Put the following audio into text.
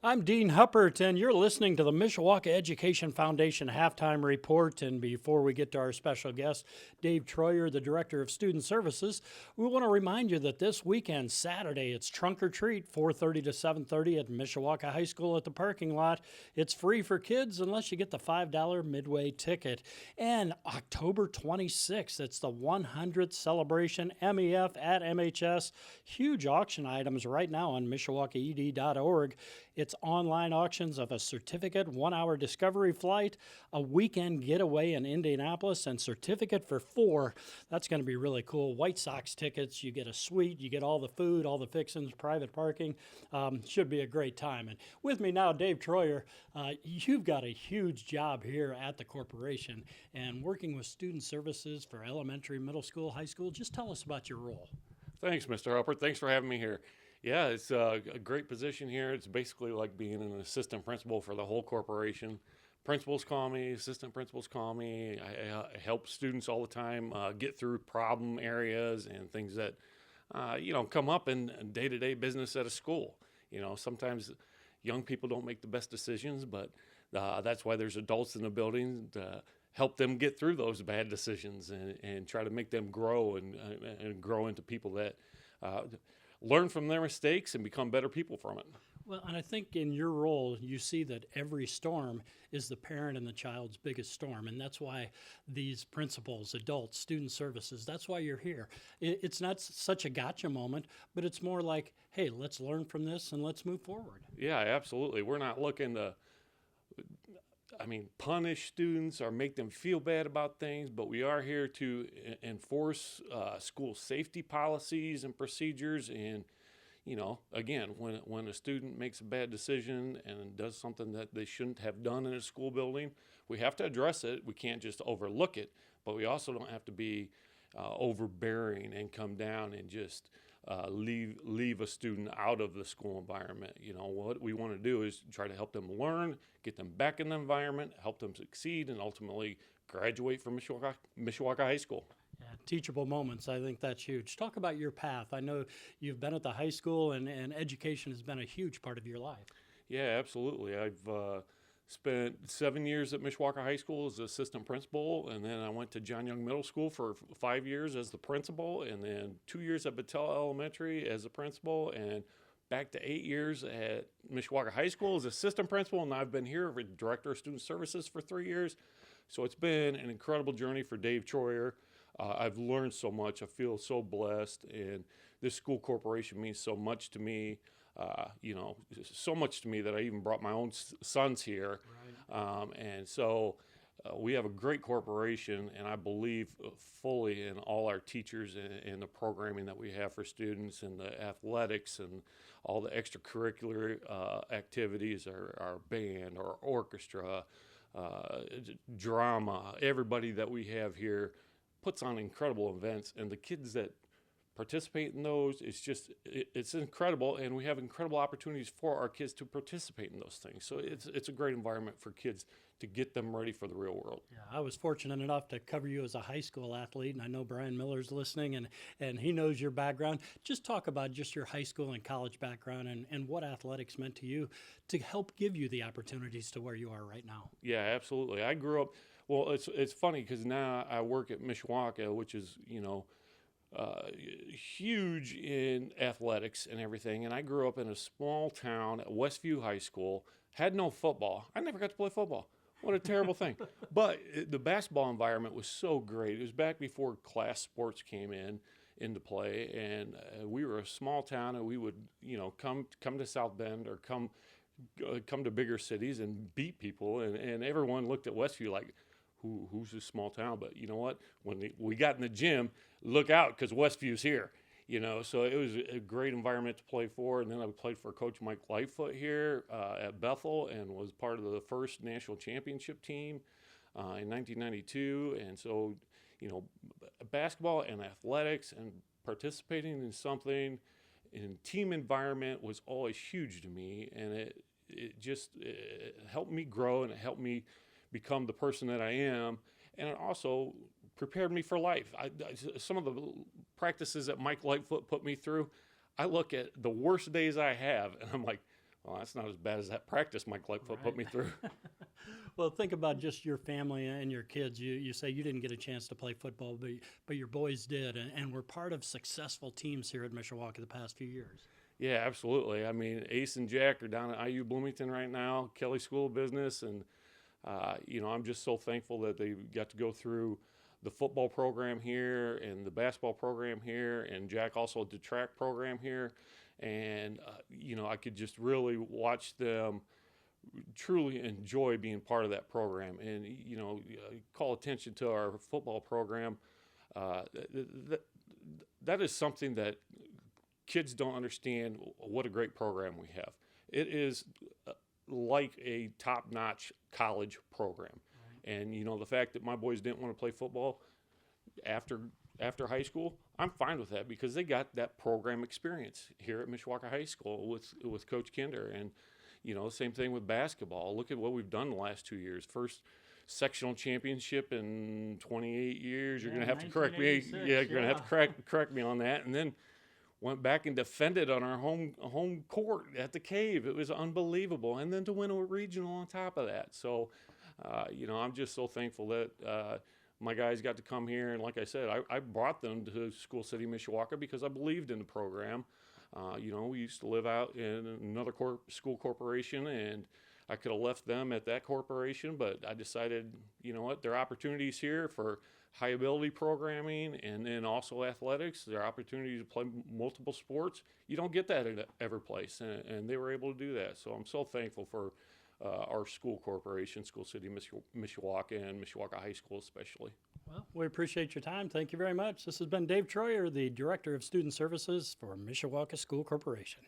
I'm Dean Huppert, and you're listening to the Mishawaka Education Foundation Halftime Report. And before we get to our special guest, Dave Troyer, the Director of Student Services, we want to remind you that this weekend, Saturday, it's Trunk or Treat, 4:30 to 7:30 at Mishawaka High School at the parking lot. It's free for kids unless you get the $5 midway ticket. And October 26th, it's the 100th celebration MEF at MHS. Huge auction items right now on mishawakaed.org. It's online auctions of a certificate, 1-hour discovery flight, a weekend getaway in Indianapolis, and certificate for 4. That's going to be really cool. White Sox tickets, you get a suite, you get all the food, all the fixings, private parking. Should be a great time. And with me now, Dave Troyer. You've got a huge job here at the corporation and working with student services for elementary, middle school, high school. Just tell us about your role. Thanks, Mr. Huppert. Thanks for having me here. Yeah, it's a great position here. It's basically like being an assistant principal for the whole corporation. Principals call me, assistant principals call me. I help students all the time get through problem areas and things that, come up in day-to-day business at a school. Sometimes young people don't make the best decisions, but that's why there's adults in the building to help them get through those bad decisions and try to make them grow and grow into people that learn from their mistakes and become better people from it. Well, and I think in your role, you see that every storm is the parent and the child's biggest storm. And that's why these principals, adults, student services, that's why you're here. It's not such a gotcha moment, but it's more like, hey, let's learn from this and let's move forward. Yeah, absolutely. We're not looking to punish students or make them feel bad about things, but we are here to enforce school safety policies and procedures. And, again, when a student makes a bad decision and does something that they shouldn't have done in a school building, we have to address it. We can't just overlook it, but we also don't have to be overbearing and come down and just leave a student out of the school environment. What we want to do is try to help them learn, get them back in the environment, help them succeed, and ultimately graduate from Mishawaka High School. Yeah, teachable moments, I think that's huge. Talk about your path. I know you've been at the high school and education has been a huge part of your life. Yeah, absolutely. I've spent 7 years at Mishawaka High School as assistant principal, and then I went to John Young Middle School for 5 years as the principal, and then 2 years at Bethel Elementary as the principal, and back to 8 years at Mishawaka High School as assistant principal, and I've been here as director of student services for 3 years. So it's been an incredible journey for Dave Troyer. I've learned so much. I feel so blessed, and this school corporation means so much to me. So much to me that I even brought my own sons here. Right. And so we have a great corporation, and I believe fully in all our teachers and the programming that we have for students and the athletics and all the extracurricular activities, our band, our orchestra, drama. Everybody that we have here puts on incredible events, and the kids that participate in those, it's incredible, and we have incredible opportunities for our kids to participate in those things. So it's a great environment for kids to get them ready for the real world. Yeah, I was fortunate enough to cover you as a high school athlete, and I know Brian Miller's listening, and he knows your background. Just talk about just your high school and college background and what athletics meant to you to help give you the opportunities to where you are right now. Yeah, absolutely. I grew up, well, it's funny because now I work at Mishawaka, which is, huge in athletics and everything. And I grew up in a small town at Westview High School, had no football. I never got to play football. What a terrible thing. But the basketball environment was so great. It was back before class sports came into play. And we were a small town, and we would, come to South Bend or come to bigger cities and beat people. And everyone looked at Westview like, who's this small town? But you know what? When we got in the gym, look out because Westview's here. So it was a great environment to play for. And then I played for Coach Mike Lightfoot here at Bethel and was part of the first national championship team in 1992. And so, basketball and athletics and participating in something in team environment was always huge to me. And it helped me grow, and it helped me become the person that I am, and it also prepared me for life. Some of the practices that Mike Lightfoot put me through, I look at the worst days I have, and I'm like, Well, that's not as bad as that practice Mike Lightfoot put me through. Well, think about just your family and your kids. You say you didn't get a chance to play football, but your boys did, and were part of successful teams here at Mishawaka the past few years. Yeah, absolutely. I mean, Ace and Jack are down at IU Bloomington right now, Kelly School of Business, and I'm just so thankful that they got to go through the football program here and the basketball program here, and Jack also the track program here, and I could just really watch them truly enjoy being part of that program, and call attention to our football program. That is something that kids don't understand what a great program we have. It is like a top-notch college program. Right. And, the fact that my boys didn't want to play football after high school, I'm fine with that because they got that program experience here at Mishawaka High School with Coach Kinder. And, same thing with basketball. Look at what we've done the last 2 years. First sectional championship in 28 years. You're going to have to correct me. Yeah, you're going to have to correct me on that. And then went back and defended on our home court at the Cave. It was unbelievable. And then to win a regional on top of that. So, I'm just so thankful that my guys got to come here. And like I said, I brought them to School City, Mishawaka because I believed in the program. We used to live out in another school corporation, and I could have left them at that corporation, but I decided, there are opportunities here for high ability programming and then also athletics. There are opportunities to play multiple sports. You don't get that at every place, and they were able to do that. So I'm so thankful for our school corporation, School City, Mishawaka, and Mishawaka High School especially. Well, we appreciate your time. Thank you very much. This has been Dave Troyer, the Director of Student Services for Mishawaka School Corporation.